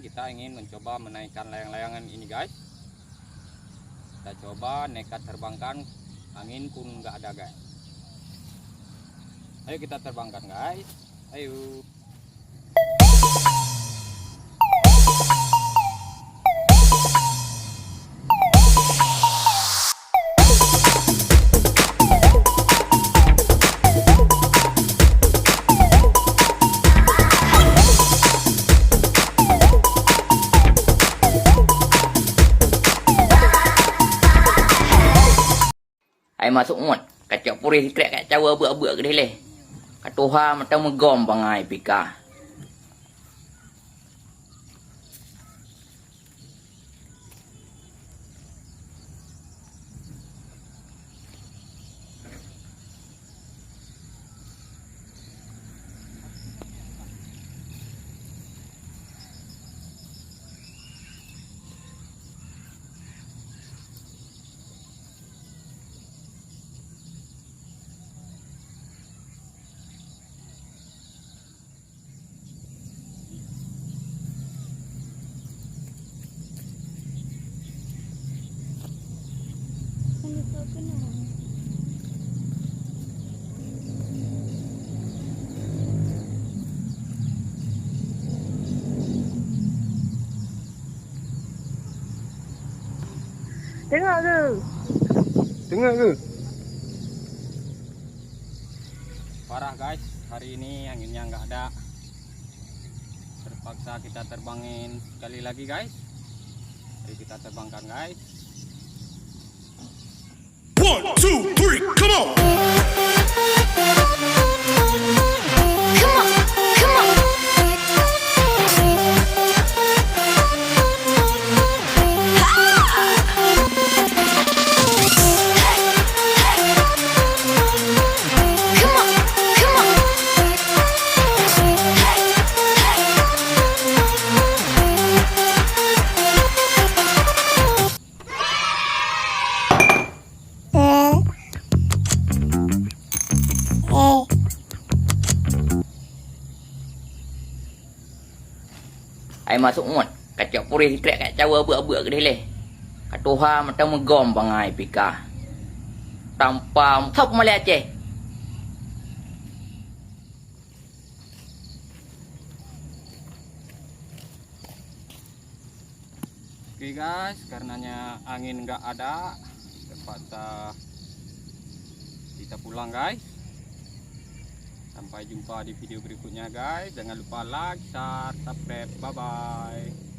kita ingin mencoba menaikkan layang-layangan ini guys. Kita coba nekat terbangkan, angin pun nggak ada guys. Ayo kita terbangkan guys, ayo. Ai masuk mut, kacau purih krek kacau abuk-abuk ke dileh. Katuha mata megom bangai pika. Tengok tu. Tengok ke? Parah guys, hari ini anginnya nggak ada. Terpaksa kita terbangin sekali lagi guys. Jadi kita terbangkan guys. 1, 2, 3, come on! Ai masuk mut, kacau purih krek kacau abuk-abuk ke dileh. Katuha mata megom bangai pika. Tanpa thop malih Aceh. Oke guys, karenanya angin nggak ada, terpaksa kita pulang guys. Sampai jumpa di video berikutnya guys. Jangan lupa like, share, subscribe. Bye bye.